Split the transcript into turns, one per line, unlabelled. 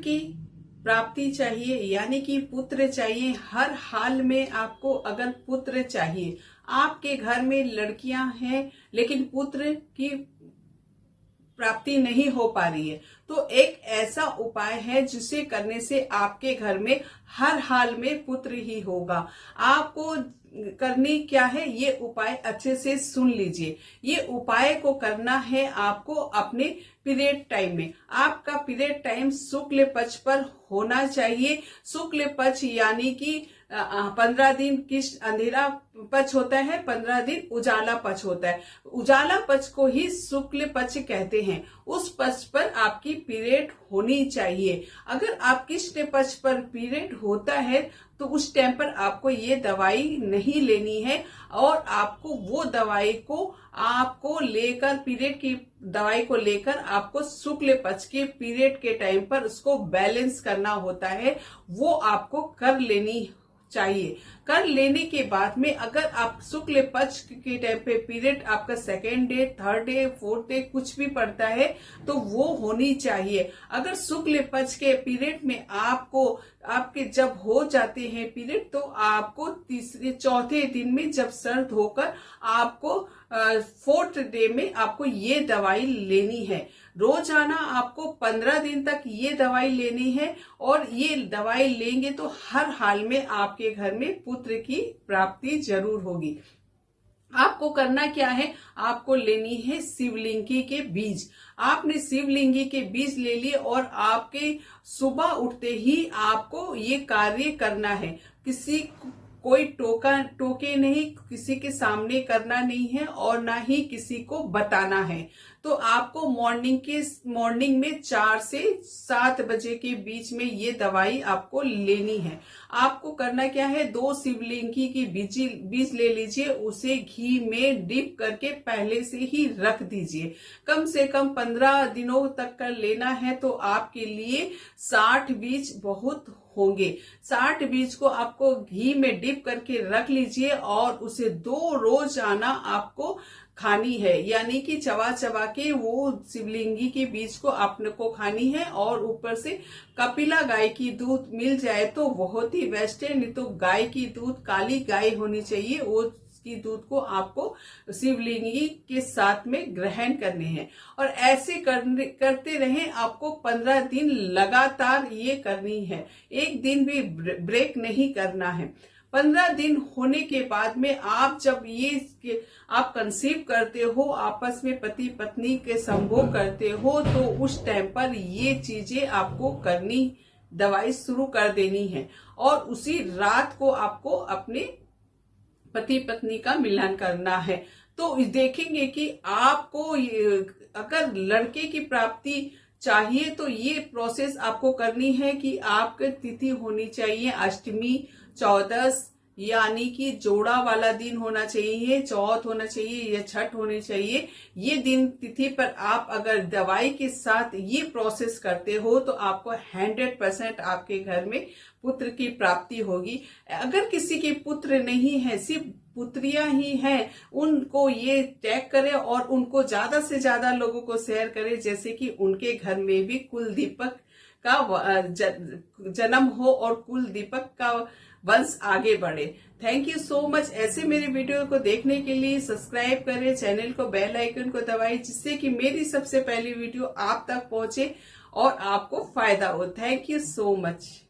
की प्राप्ति चाहिए, यानी कि पुत्र चाहिए। हर हाल में आपको अगर पुत्र चाहिए, आपके घर में लड़कियां हैं लेकिन पुत्र की प्राप्ति नहीं हो पा रही है, तो एक ऐसा उपाय है जिसे करने से आपके घर में हर हाल में पुत्र ही होगा। आपको करनी क्या है, ये उपाय अच्छे से सुन लीजिए। ये उपाय को करना है आपको अपने पीरियड टाइम में। आपका पीरियड टाइम शुक्ल पक्ष पर होना चाहिए। शुक्ल पक्ष यानी कि 15 दिन किस अंधेरा पक्ष होता है, 15 दिन उजाला पक्ष होता है। उजाला पक्ष को ही शुक्ल पक्ष कहते हैं। उस पक्ष पर आपकी पीरियड होनी चाहिए। अगर आप कृष्ण पक्ष पर पीरियड होता है तो उस टाइम पर आपको ये दवाई नहीं लेनी है, और आपको वो दवाई को आपको लेकर, पीरियड की दवाई को लेकर आपको शुक्ल पक्ष के पीरियड के टाइम पर उसको बैलेंस करना होता है। वो आपको कर लेनी चाहिए। कर लेने के बाद में अगर आप शुक्ल पक्ष के टाइम पे पीरियड आपका second day, third day, fourth day कुछ भी पड़ता है तो वो होनी चाहिए। अगर शुक्ल पक्ष के पीरियड में आपके जब हो जाते हैं पीरियड, तो आपको तीसरे चौथे दिन में जब सर्द होकर आपको फोर्थ डे में आपको ये दवाई लेनी है। रोजाना आपको 15 दिन तक ये दवाई लेनी है, और ये दवाई लेंगे तो हर हाल में आपके घर में पुत्र की प्राप्ति जरूर होगी। आपको करना क्या है, आपको लेनी है शिवलिंगी के बीज। आपने शिवलिंगी के बीज ले लिए और आपके सुबह उठते ही आपको ये कार्य करना है। कोई टोके नहीं, किसी के सामने करना नहीं है और ना ही किसी को बताना है। तो आपको मॉर्निंग में 4 से 7 बजे के बीच में ये दवाई आपको लेनी है। आपको करना क्या है, 2 शिवलिंगी की बीज ले लीजिए, उसे घी में डिप करके पहले से ही रख दीजिए। कम से कम 15 दिनों तक का लेना है, तो आपके लिए 60 बीज बहुत होंगे। 60 बीज को आपको घी में डिप करके रख लीजिए, और उसे 2 रोजाना आपको खानी है, यानी कि चबा चबा के वो शिवलिंगी के बीज को आपने को खानी है। और ऊपर से कपिला गाय की दूध मिल जाए तो बहुत ही बेस्ट है, नहीं तो गाय की दूध, काली गाय होनी चाहिए, वो की दूध को आपको शिवलिंगी के साथ में ग्रहण करने हैं। और ऐसे करते रहें। आपको 15 दिन लगातार ये करनी है, एक दिन भी ब्रेक नहीं करना है। 15 दिन होने के बाद में आप जब आप कंसीव करते हो, आपस में पति पत्नी के संभोग करते हो, तो उस टाइम पर ये चीजें आपको करनी, दवाई शुरू कर देनी है। और उसी रात को आपको अपने पति पत्नी का मिलन करना है। तो देखेंगे कि आपको अगर लड़के की प्राप्ति चाहिए तो ये प्रोसेस आपको करनी है कि आपकी तिथि होनी चाहिए अष्टमी, 14, यानी कि जोड़ा वाला दिन होना चाहिए, चौथ होना चाहिए या छठ होनी चाहिए। ये दिन तिथि पर आप अगर दवाई के साथ ये प्रोसेस करते हो तो आपको 100% आपके घर में पुत्र की प्राप्ति होगी। अगर किसी के पुत्र नहीं है, सिर्फ पुत्रियां ही हैं, उनको ये टैग करें और उनको ज्यादा से ज्यादा लोगों को शेयर करें, जैसे कि उनके घर में भी कुल दीपक का जन्म हो और कुल दीपक का वंश आगे बढ़े। Thank you so much. ऐसे मेरे वीडियो को देखने के लिए सब्सक्राइब करें, चैनल को, बेल आइकन को दबाएं, जिससे कि मेरी सबसे पहली वीडियो आप तक पहुंचे और आपको फायदा हो। Thank you so much.